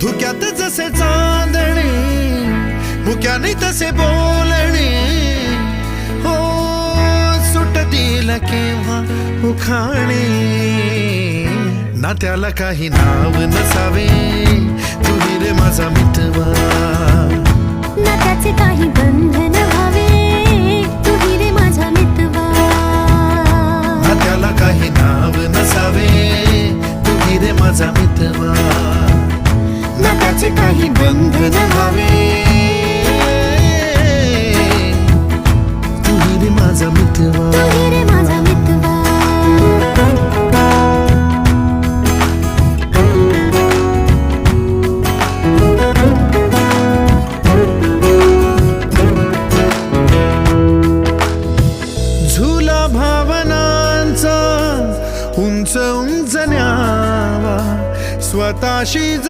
धुक्यात जसे चांदणे, मुक्याने तसे बोलणे, हो सुटतील केव्हा उखाणे. ना त्याला काही नाव नसावे, तू रे माझा मितवा. ना त्याचे काही बंधन व्हावे, तू रे माझा मितवा. ना त्याला काही नाव नसावे, तू रे माझा मितवा. ना त्याचे काही बंधन व्हावे, तू रे माझा मितवा. तू रे माझा मितवा. झुला भावनांचा उंच उंच न्यावा, स्वतःशी